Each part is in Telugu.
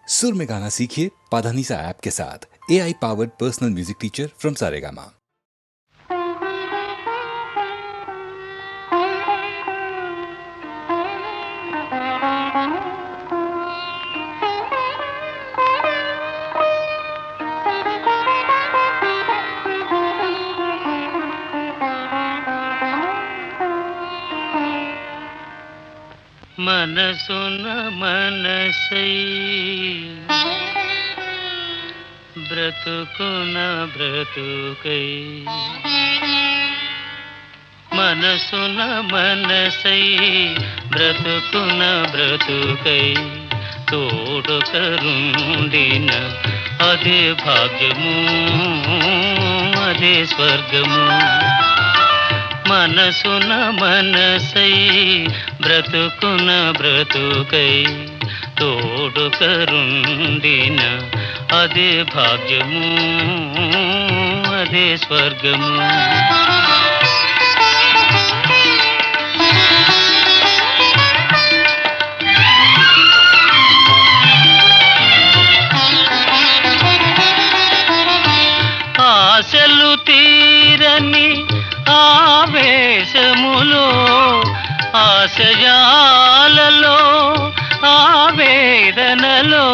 सुर में गाना सीखिए पाधानीसा ऐप के साथ। AI powered personal music teacher from Saregama. మనసున మనసై బ్రతుకున బ్రతుకై మనసున మనసై బ్రతుకున బ్రతుకై తోడుకరుండిన అదే భాగ్యము అదే స్వర్గము మనసున మనసై బ్రతుకున బ్రతుకై తోడుకరుండిన అదే భాగ్యము అదే స్వర్గము ఆశలు తీరని ఆవేశములో ఆశయాలలో ఆవేదనలో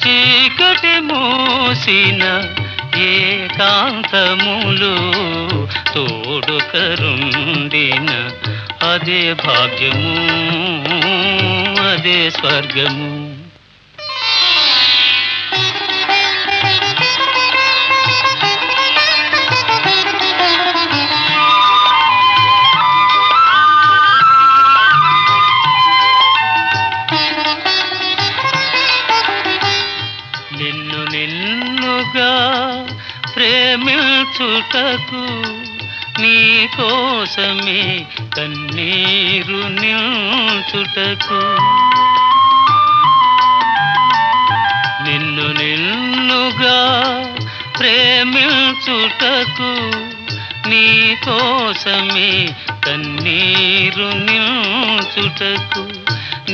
చీకటి మూసిన ఏకాంతములు తోడుకరుండిన అదే భాగ్యము అదే స్వర్గము ప్రేమించుటకు నీ కోసమే కన్నీరు నిల్చుటకు నిన్ను నిన్నుగా ప్రేమించుటకు నీ కోసమే కన్నీరు నిల్చుటకు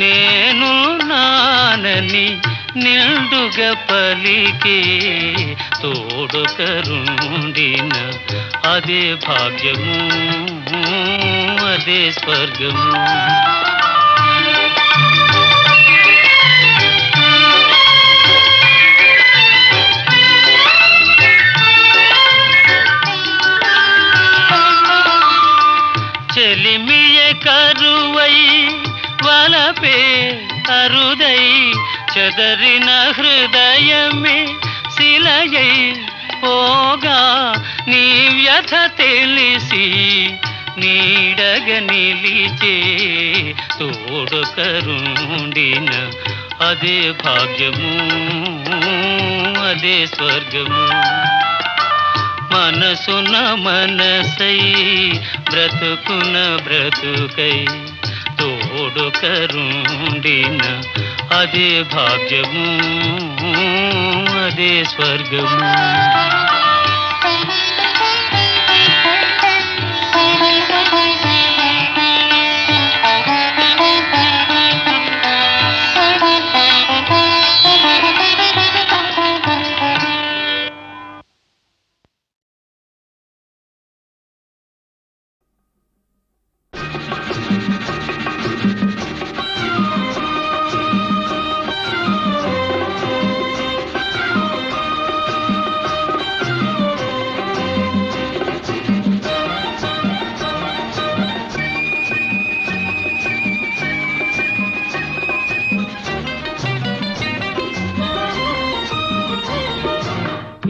నేను నానని నిండుగా పలికే తోడుకరుండిన అదే భాగ్యము అదే స్వర్గము చెలిమియే కరువై వలపే అరుదై చెదరిన హృదయమే శిలయై పోగా నీ వ్యథ తెలిసి నీడగ నిలిచే తోడుకరుండిన అదే భాగ్యము అదే స్వర్గము మనసున మనసై బ్రతుకున బ్రతుకై తోడుకరుండిన అదే భాగ్యము అదే స్వర్గము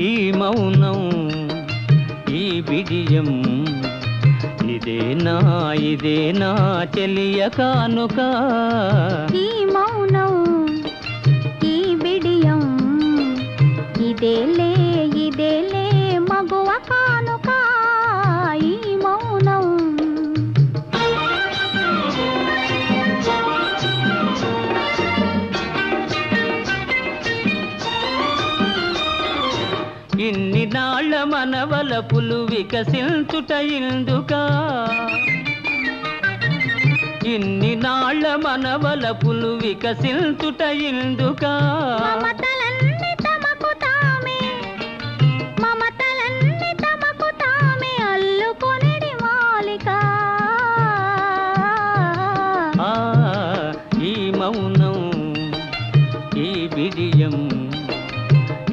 ఈ మౌనం ఈ బిడియం ఇదేనా చెలియ కానుక ఈ మౌనం ఈ బిడియం ఇదేలే మగువ కానుక ఈ మౌనం ఇన్ని నాళ్ళ మనవలపులు వికసించుట ఇందుకా ఇన్ని నాళ్ళ మనవలపులు వికసించుట ఇందుకా బిడియం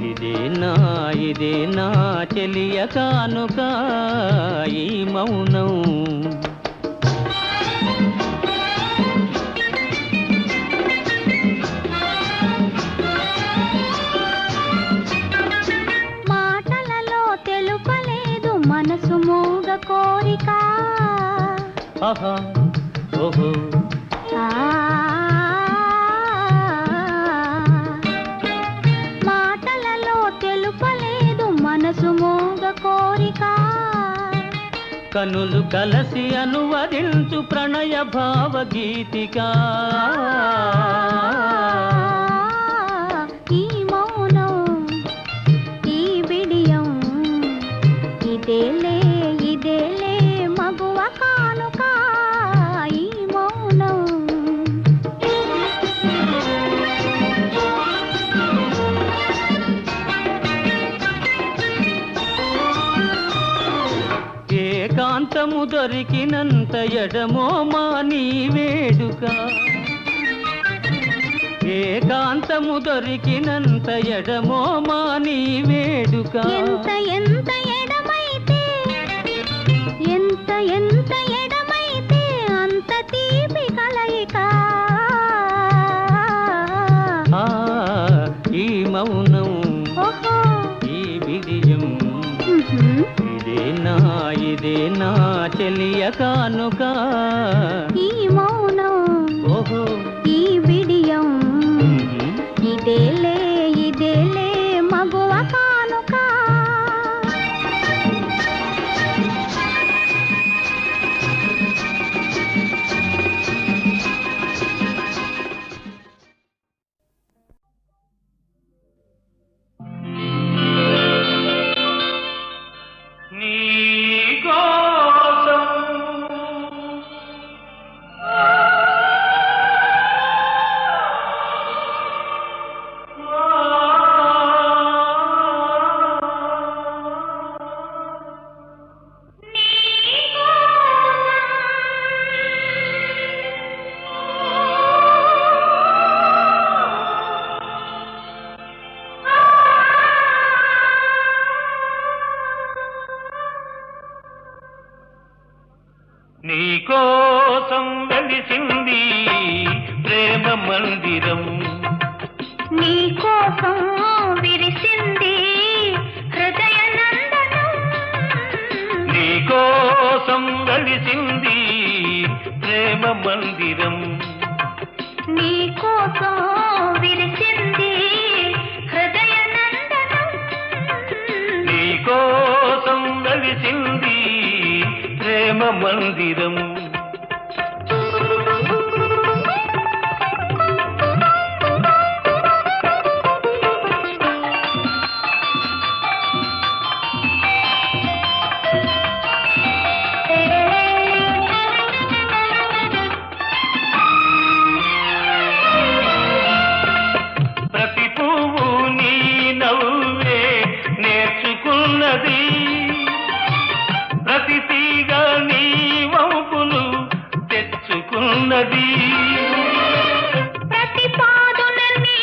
ఇదే నా చెలియ కానుక ఈ మౌనం మాటలలో తెలుపలేదు మనసు మూగ కోరిక ఆహా ఓహో మాటలలో తెలుపలేదు మనసు మూగ కోరిక కనులు కలసి అనువదించు ప్రణయ భావగీతిక ఈ మౌనం ఈ బిడియం ఇదేలే మగువ కానుక ఈ మౌనం ఏకాంతము దొరికినంత ఎడమో మాని వేడుక ఏకాంతము దొరికినంత ఎడమో మాని వేడుక ఎంత ఎడమైతే అంత తీపి కలయిక ఆ ఈ మౌనం ఓహో ఈ బిడియం ఇదే నా చెలియ కానుక ఈ మౌనం ఓహో ఈ బిడియం ఇదేలే మగువ కానుక నీకోసం వెలిసింది ప్రేమ మందిరం నీకోసం విరిసింది హృదయ నందనం నీకోసం వెలిసింది ప్రేమ మందిరం నీకోసం విరిసింది హృదయ నందనం నీకోసం వెలిసింది ప్రేమ మందిరం ప్రతి పువ్వు నీ నవ్వే నేర్చుకున్నది ప్రతి తీగ నీ వంపులు తెచ్చుకున్నది ప్రతి పాదున నీ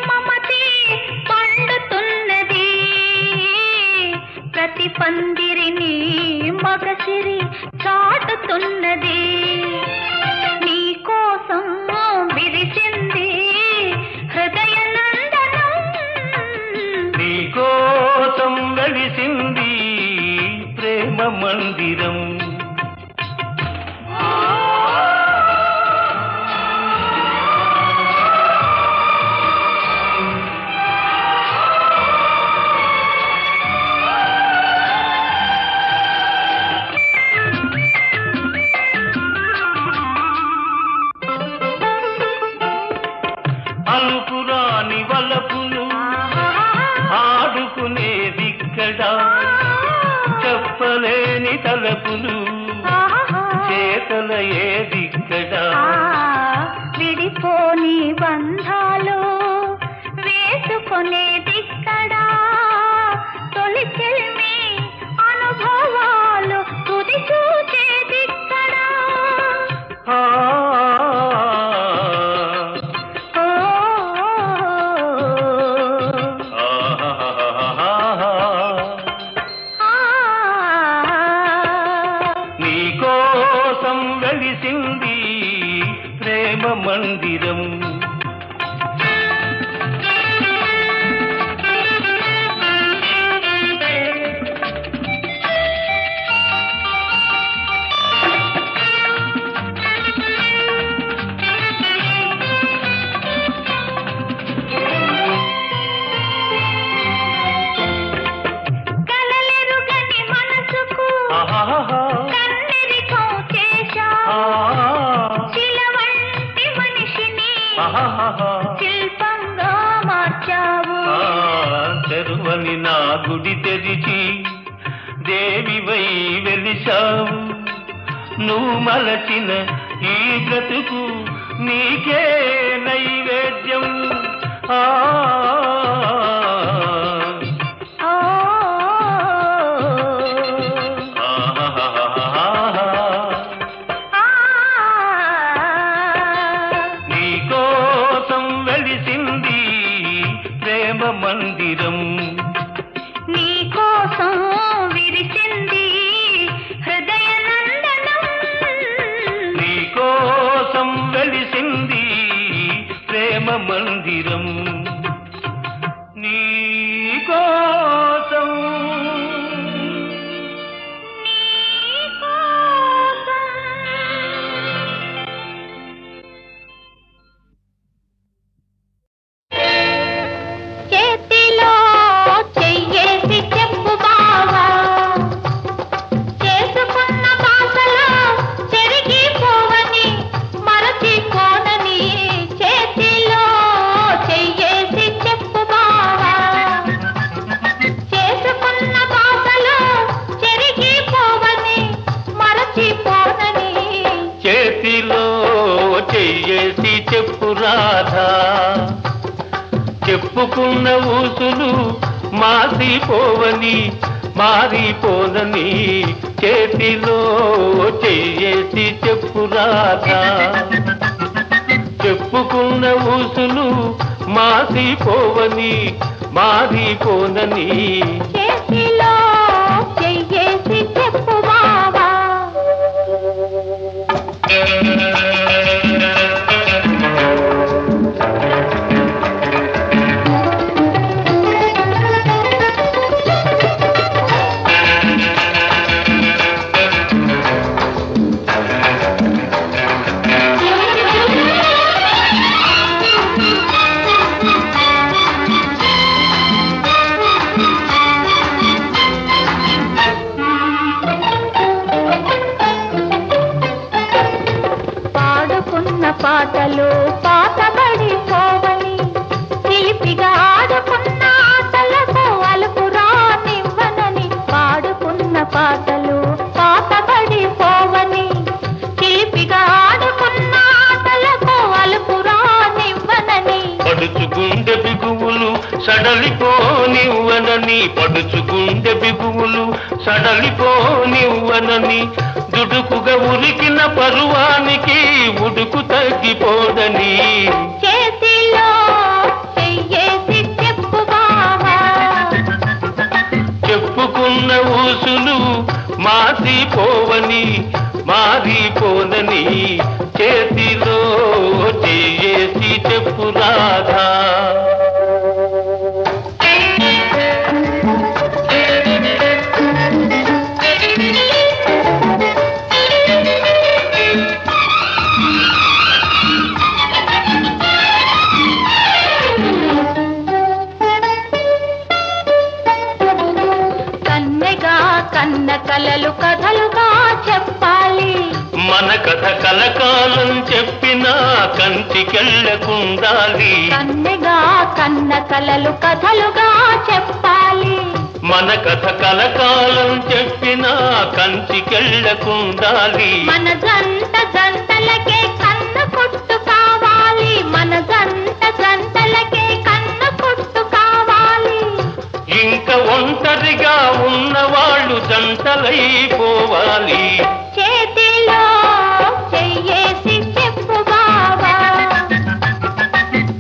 మమతే పండుతున్నది ప్రతి పందిరిని మగసిరి చాటుతున్నది నీకోసం విరిసింది హృదయ నందనం నీకోసం వెలిసింది ప్రేమ మందిరం అలుపురాని వలపులు ఆడుకునేదిక్కడ చెప్పలేని తలపులు చేతల ఏదిక్కడ విడిపోని బంధాలు వేసుకునేదిక్కడా తొలి చెల్మి అనుభవాలు తుది చూచేదిక్కడా ఓ మార్చావు. తెరువని నా గుడి తెరిచి దేవివై వెలిశావు. నువ్వు మలచిన ఈ బ్రతుకు నీకే నైవేద్యం. ఆ నీకోసం వెలిసింది ప్రేమ మందిరం. నీకోసం విరిసింది హృదయ నందనం. నీకోసం వెలిసింది ప్రేమ మందిరం. నీకోసం చేతిలో చెయ్యేసి చెప్పు బావా, చేసుకున్న బాసలో చెరిగిపోవని మరచిపోనని. చేతిలో చెయ్యేసి చెప్పు బావా, చేసుకున్న బాసలో చెరిగిపోవని మరచిపోనని. చేతిలో చెయ్యేసి చెప్పు రాధా, చెప్పుకున్న ఊసులు మాసిపోవని మారిపోనని. చేతిలో చెయ్యేసి చెప్పు రాధా, చెప్పుకున్న ఊసులు మాసిపోవని మారిపోనని. చేతిలో చెయ్యేసి చెప్పు బావా. పాడుకున్న పాటలు పాతబడిపోవని, చిలిపిగా ఆడుకున్న ఆటలకు అలుపు రానివ్వనని. పాడుకున్న పాటలు పాతబడిపోవని, చిలిపిగా ఆడుకున్న ఆటలకు అలుపు రానివ్వనని. పడుచుగుండె బిగువులు సడలిపోనివ్వనని. పడుచుగుండె బిగువులు సడలిపోనివ్వనని. దుడుకుగా ఉరికిన పరువానికి ఉడుకు తగ్గిపోదని. చేతిలో చెయ్యేసి చెప్పు బావా, చెప్పుకున్న ఊసులు మాసిపోవని మారిపోనని. చేతిలో చెయ్యేసి చెప్పు రాధా. కన్నెగా కన్న కలలు కథలుగా చెప్పాలి. మన కథ కలకాలం చెప్పినా కంటికెళ్ళకుండాలి. కన్నెగా కన్న కలలు కథలుగా చెప్పాలి. మన కథ కలకాలం చెప్పినా కంటికెళ్ళకుండాలి. మన జంట జంటలకే కన్న కొట్టు కావాలి. మన జంట జంటలకే కన్న కొట్టు కావాలి. ఇంకా ఒంటరిగా ఉన్నవాళ్ళు జంటలైపోవాలి. చేతిలో చెయ్యేసి చెప్పు బావా,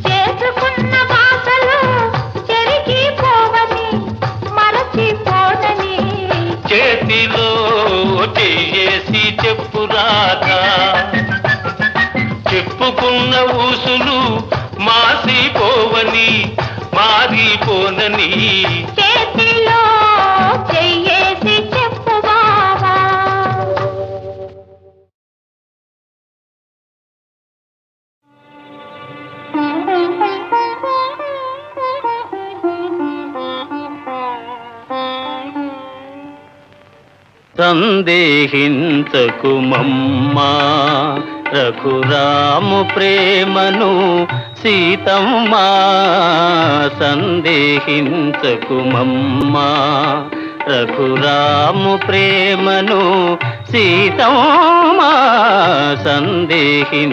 చేసుకున్న బాసలు చెరిగిపోవని మరచిపోనని. చేతిలో చెయ్యేసి చెప్పు రాధా, చెప్పుకున్న ఊసులు మాసిపోవని మారిపోనని. చేతిలో చెయ్యేసి చెప్పు బావా. సందేహించకు మమ్మా, రఘురాము ప్రేమను సీతమ్మా సందేహించకుమమ్మా రఘురాము ప్రేమను సీతమ్మా సందేహించకుమమ్మా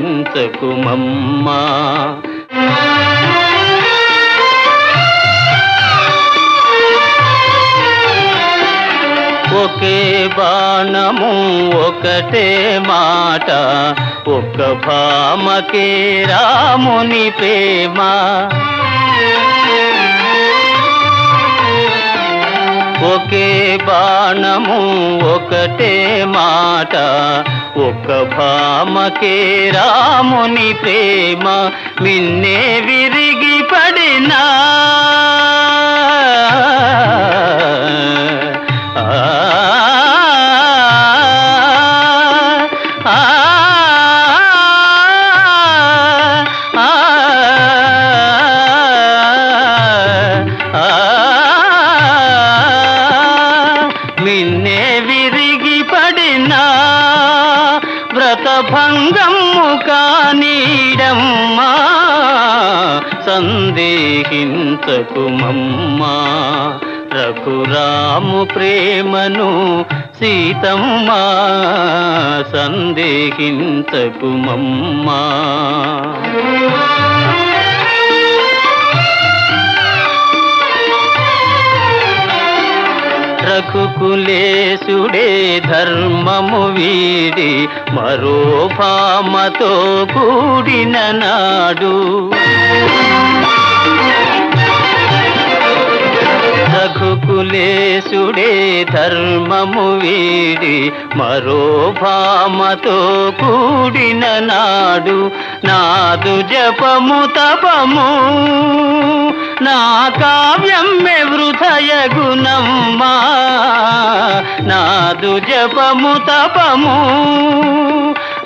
ఒకే బాణము ఒకటే మాట ఒక్క భామకే రాముని ప్రేమ ఒకే బాణము ఒకటే మాట ఒక్క భామకే రాముని ప్రేమ మిన్నే విరిగి పడినా మిన్నే విరిగి పడినా వ్రతభంగము కానీడమ్మా సందేహించకుమమ్మా రఘురాము ప్రేమను సీతమ్మా సందేహించకుమమ్మా రఘుకులేశుడే ధర్మము వీడి మరో భామతో కూడిన నాడు రఘుకులేశుడే ధర్మము వీడి మరో భామతో కూడిన నాడు నాదు జపము తపము నా కావ్యమ్మె వృథయ గుణమ్మా నాదు జపము తపము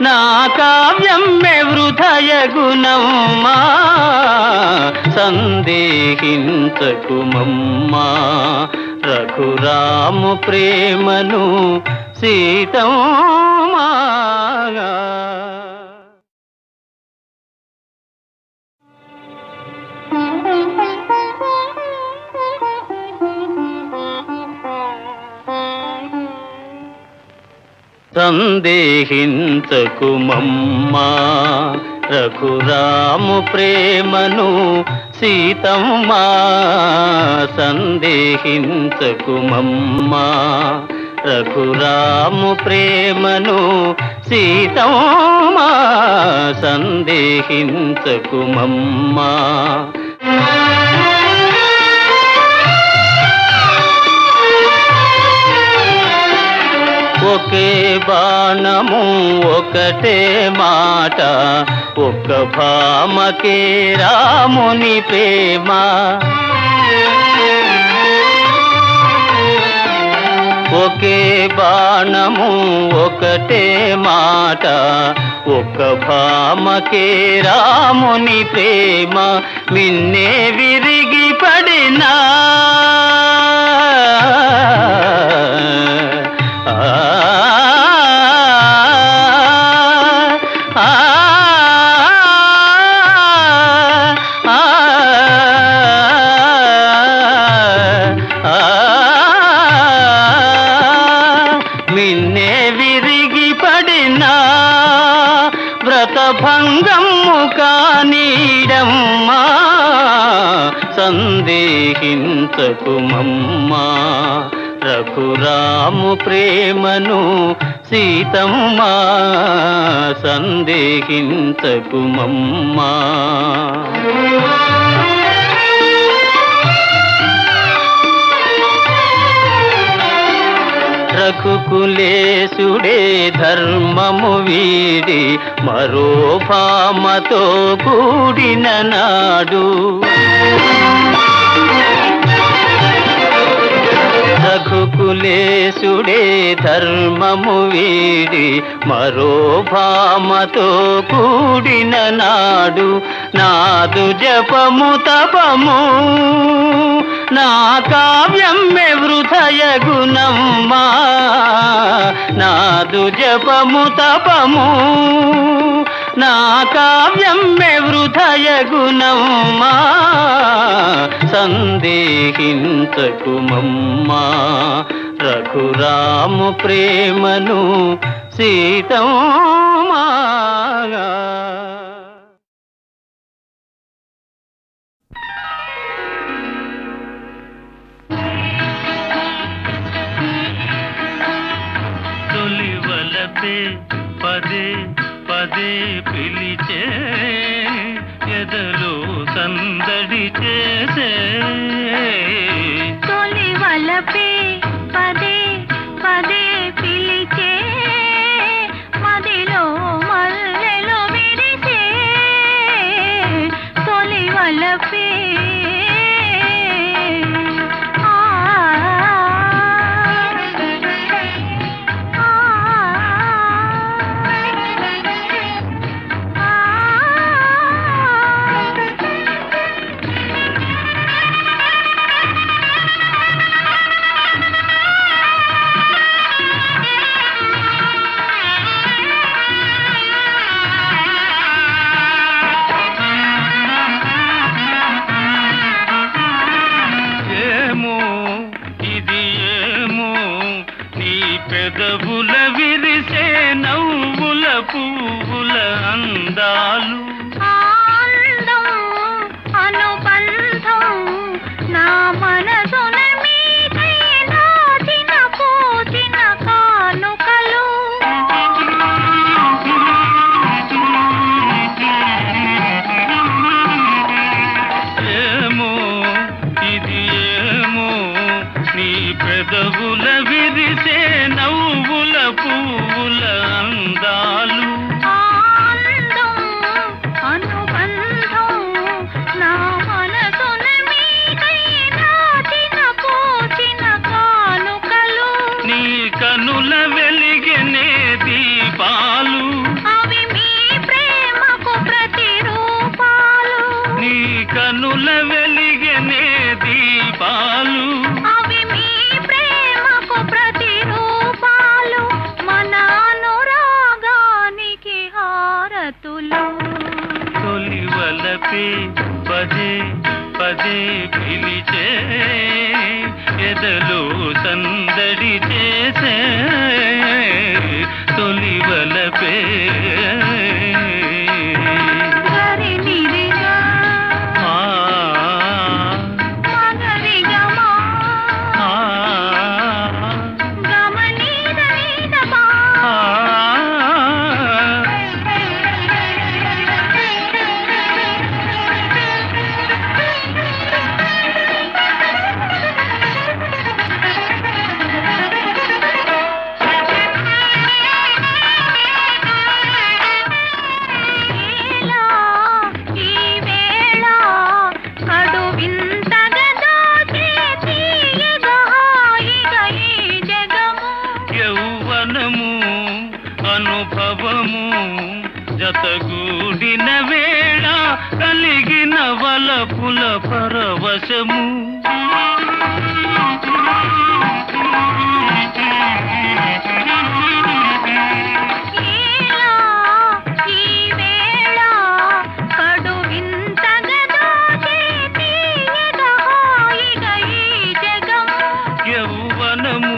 నా కావ్యమ్మె వృథయ గుణమ్మా సందేహించకుమమ్మా రఘురాము ప్రేమను సీతమ్మా సందేహించకుమమ్మా రఘురాము ప్రేమను సీతమ్మా సందేహించకుమమ్మా రఘురాము ప్రేమను సీతమ్మా సందేహించకుమమ్మా ఒకే బాణము ఒకటే మాట ఒక్క భామకే రాముని ప్రేమ ఒకే బాణము ఒకటే మాట ఒక్క భామకే రాముని ప్రేమ మిన్నే విరిగి పడినా మిన్నే విరిగి పడినా వ్రతభంగము కానీడమ్మా సందేహించకుమమ్మా రఘురాము ప్రేమను సీతమ్మా సందేహించకుమమ్మా రఘుకులేశుడే ధర్మము వీడి మరో భామతో కూడిన నాడు రఘుకులేశుడే ధర్మము వీడి మరో భామతో కూడిన నాడు నాదు జపము తపము నా కావ్యమ్మె వృథయ గుణమ్మా నాదు జపము తపము నా కావ్యం హృదయ గుణమ్మా సందేహించకుమమ్మా రఘురాము ప్రేమను సీతమ్మా తొలివలపే పదే పదే పిలిచే ఎదలో సందడి చేసే తొలి వలపే పదే పదే పిలిచే మదిలో మల్లెలు విరిసే తొలి వలపే పెదవుల విరిసే నవ్వుల పువ్వుల అందాలు ఆనందం అనుబంధం నా మనసున మీకై నాచిన పూచిన కానుకలు ఏమో ఇది ఏమో నీ పెదవుల విరిసే నవ్వుల పువ్వుల అందాలు ఆనందం అనుబంధం నా మనసున మీకై నాచిన పూచిన కానుకలు నీ కనుల వెలిగనే దీపాలు అవి మీ ప్రేమకు ప్రతిరూపాలు నీ కనుల వెలిగనే దీపాలు అవి మీ ప్రేమకు ప్రతిరూపాలు మన అనురాగానికి హారతులు తొలివలపే పదే పదే పిలిచే ఎదలో సందడి చేసే తొలివలపే గరి నిరిగా ఆ మగరిగమా ఆ గమనీద నీదమా ఆ ఈ వేళ కడు వింతగా దోచే తీయగా హాయిగా ఈ జగము యౌవనము అనుభవము జతగూడిన వేళ కలిగిన వలపుల పరవశము ఈలా ఈ వేళ కడు వింతగా దోచే తీయగా హాయిగా ఈ జగము యౌవనము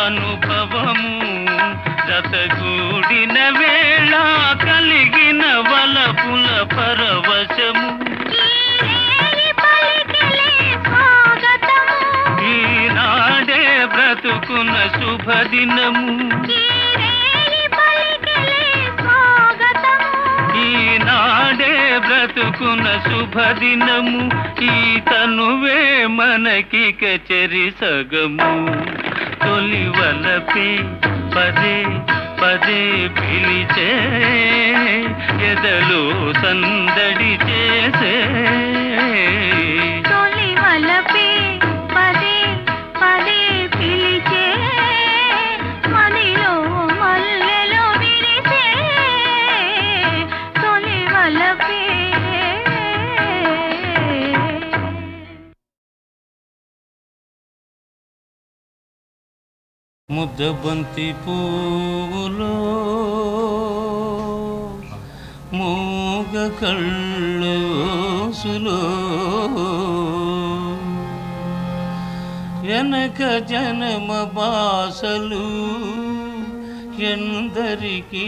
అనుభవము జతగూడిన వేళ కలిగిన వలపుల పరవశము ఈ రేయి పలికిలే స్వాగతము ఈనాడే బ్రతుకున్న శుభదినము ఈ రేయి పలికిలే స్వాగతము ఈనాడే బ్రతుకున్న శుభదినము ఈ తనువే మనకిక చెరి సగము తొలివలపే పదే పదే పిలిచే ఎదలో సందడి చేసే తొలి వలపే పదే పదే పిలిచే మదిలో మల్లెలు విరిసే తొలి వలపే ముద్దబంతి పువ్వులో కళ్ళోసులో ఎనక జనమ బాసలు ఎందరికీ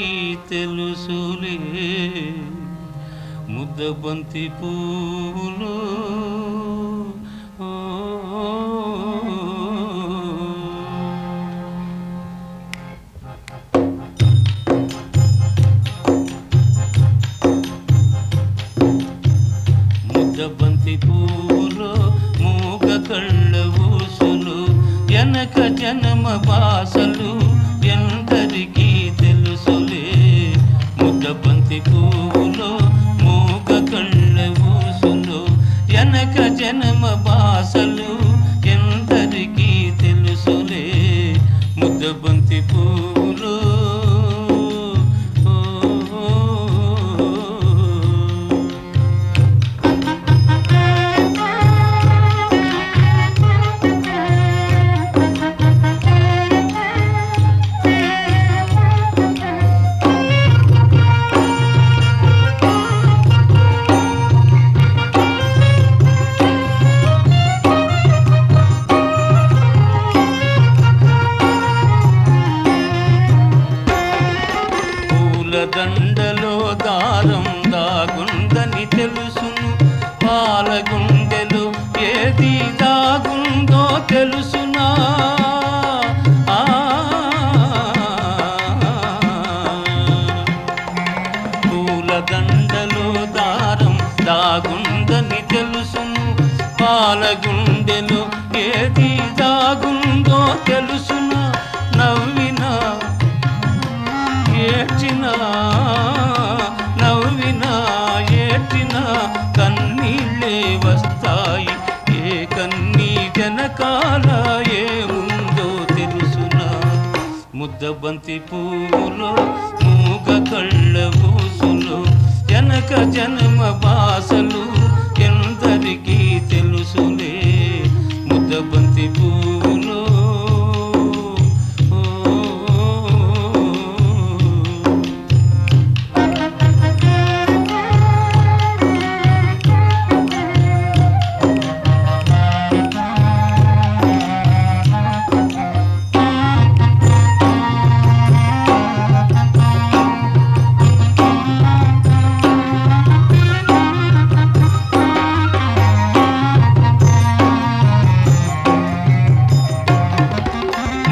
తెలుసులే ముద్దబంతి పూలు ముద్దబంతి పూలు మూగ కళ్ళ ఊసులు ఎనక జనమ బాసలు ఎందరికీ తెలుసులే ముద్దబంతి పూలు మూగ కళ్ళ ఊసులు ఎనక జనమ బాసలు ఎందరికీ తెలుసులే ముద్దబంతి పూలు దండలో దారం దాగుందని తెలుసును పాలగుండెలో ఏది దాగుందో తెలుసునా పూల దండలో దారం దాగుందని తెలుసును పాలగుండెలో ఏది దాగుందో తెలుసునా నవ్వినా ఏడ్చినా నవ్వినా ఏడ్చినా కన్నీళ్ళే వస్తాయి ఏ కన్నీ జనకాల ఏముందో తెలుసునా ముద్దబంతి పూలు మూగ కళ్ళ ఊసులు జనక జన్మ బాసలు ఎందరికీ తెలుసులే ముద్దబంతి పూలు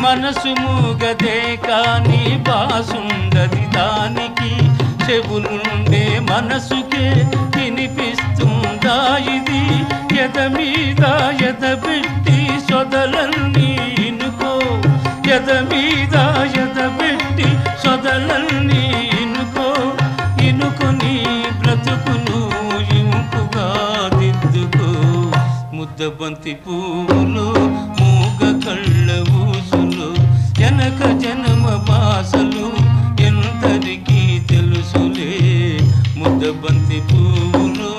మనసు మూగదే కాని బాసుండది దానికి చెవులుండే మనసుకే వినిపిస్తుందా ఇది ఎద మీద ఎదబెట్టి సొదలన్నీ ఇనుకో ఎద మీద ఎదబెట్టి సొదలన్నీ ఇనుకో ఇనుకొని బ్రతుకును ఇంపుగా దిద్దుకో ముద్దబంతి పూలు మూగ కళ్ళ ఊసులు జనక జనమ బాసలు ఎందరికీ తెలుసులే ముద్దబంతి పూలు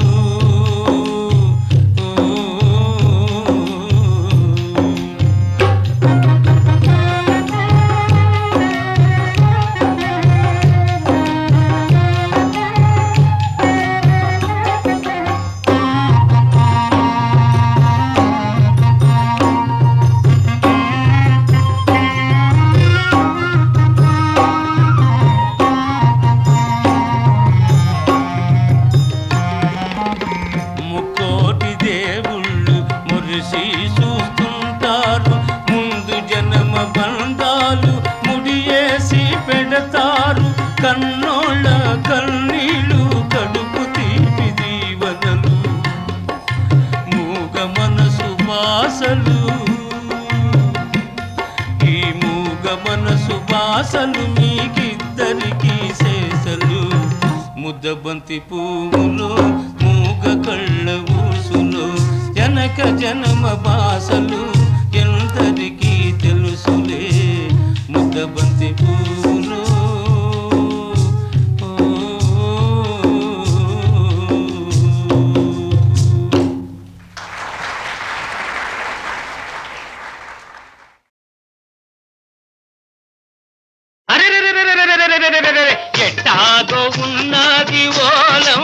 చూస్తుంటారు ముందు జన్మ బంధాలు ముడియేసి పెడతారు కన్నోళ్ళ కన్నీళ్ళు కడుపు తీపి దీవనలు మూగ మనసు బాసలు ఈ మూగ మనసు బాసలు మీకిద్దరికీ శేషలు ముద్దబంతి పువ్వులు మూగ కళ్ళ ఊసులు జనక జన్మ బాసలు ఎందరికీ తెలుసులే ముద్దబంతి పూలు ఎట్టాగో ఉన్నది ఓలం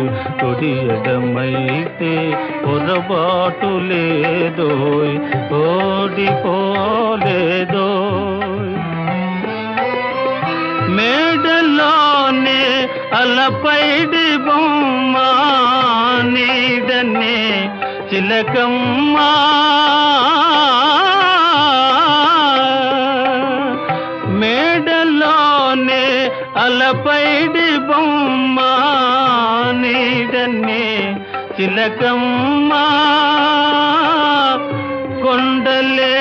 కుడి ఎడమైతే పొరపాటు లేదోయ్ ఓడిపోలేదోయ్ మేడలోనే అలపైడి బొమ్మ నీడనే చిలకమ్మ మేడలోనే అలపైడి బొమ్మ నీడనే చిలకమ్మ కొండలే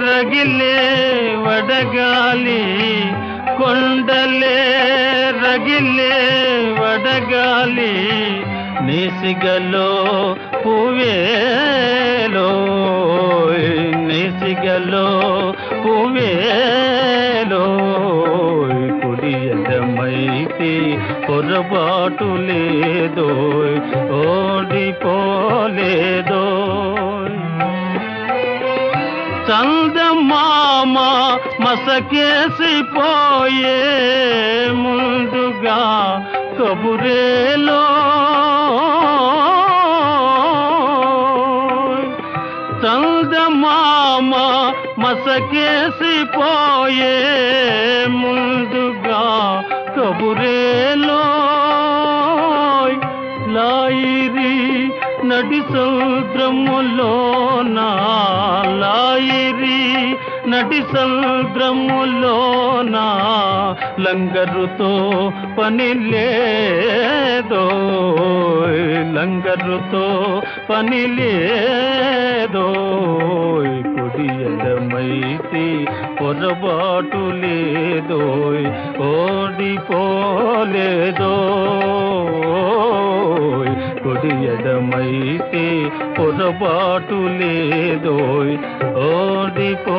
రగిలే వడగాలి కొండలే రగిలే వడగాలి నేసిగలో పువ్వేలో నేసిగలో పువ్వేలో కుడి ఎడమైతే పొరపాటు లేదోయ్ ఓడిపోలేదోయ్ చందమామ మసకేసిపోయే ముందుగా కబురేలో చందమామ మసకేసిపోయే ముందుగా కబురేలో లాయిరి నడి సముద్రములోనా లాయిరి నడి సముద్రములోనా లంగరుతో పని లేదో లంగరుతో పని లేదో కుడి ఎడమైతే పొరపాటు లేదో ఓడిపోలేదో కుడి ఎడమైతే పొరపాటు లేదో ఓడిపోలేదో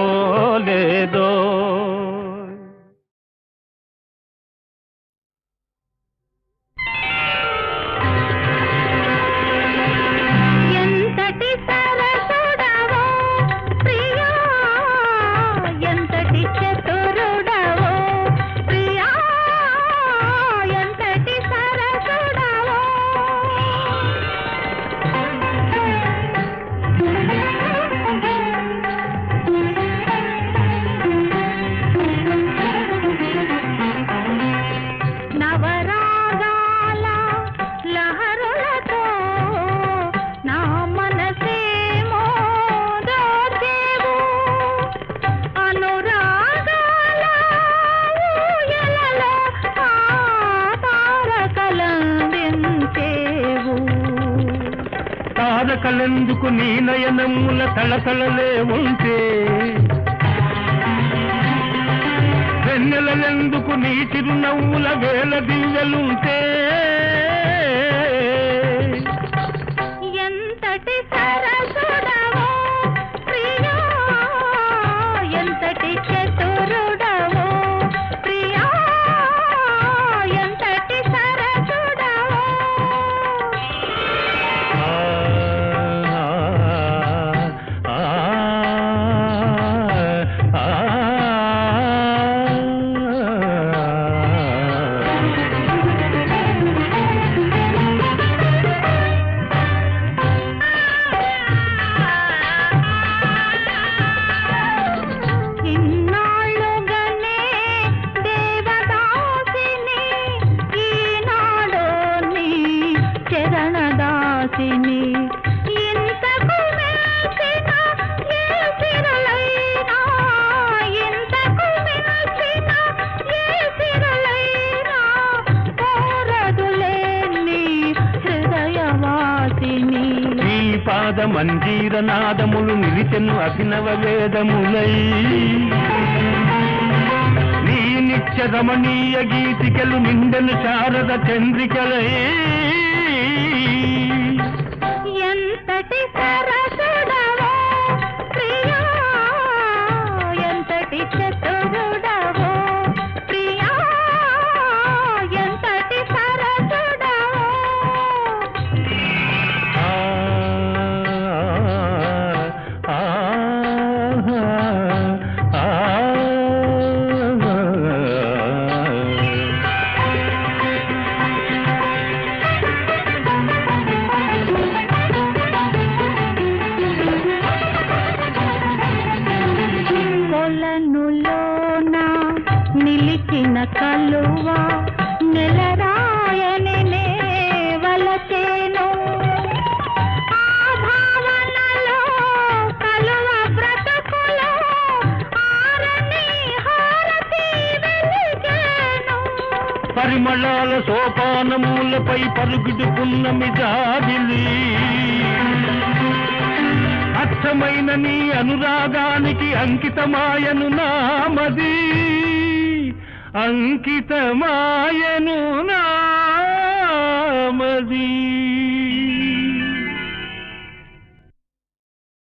ఎంతటి సరసుడవో ప్రియా ఎంతటి చతురుడవో ప్రియా ఎంతటి సరసుడవో నవరాగాల లహరులతో నా మనసేమో దోచేవు అనురాగాల ఊయలలో ఆ తారకలందించేవు తారకలెందుకు నీ నయనముల తళతళలే ఉంటే వెన్నెలెందుకు నీ చిరునవ్వుల వేల దివ్యలుంటే ఎంతటి సరసుడవో ప్రియా ఎంతటి చతురుడవో ప్రియా ఎంతటి సరసుడవో ఆ, ఆ, ఆ, ఆ. ఇన్నాళ్ళుగానే దేవదాసిని ఈనాడు నీ చరణదాసిని ఇంతకు మెచ్చిన ఏ సిరులైనా ఇంతకు మెచ్చిన ఏ సిరులైనా కోరదులే నీ హృదయవాసిని ఈ పాద మంజీర నాదములు నిలిచెను అభినవ వేదములై నీ నిత్య రమణీయ గీతికలు నిండెను శారద చంద్రికలై ఎంతటి సరసుడవో ప్రియా ఎంతటి చతురుడవో ప్రియా ఎంతటి సరసుడవో ఆ, ఆ, ఆ, ఆ. కలువ నెలరాయని నే వలచేను ఆ భావనలో కలువ బ్రతుకులో ఆరని హారతి వెలిగేను పరిమళాల సోపానములపై పరుగుడు పున్నమి జాబిలి అర్థమైన నీ అనురాగానికి అంకితమాయను నామది అంకితమాయను నామది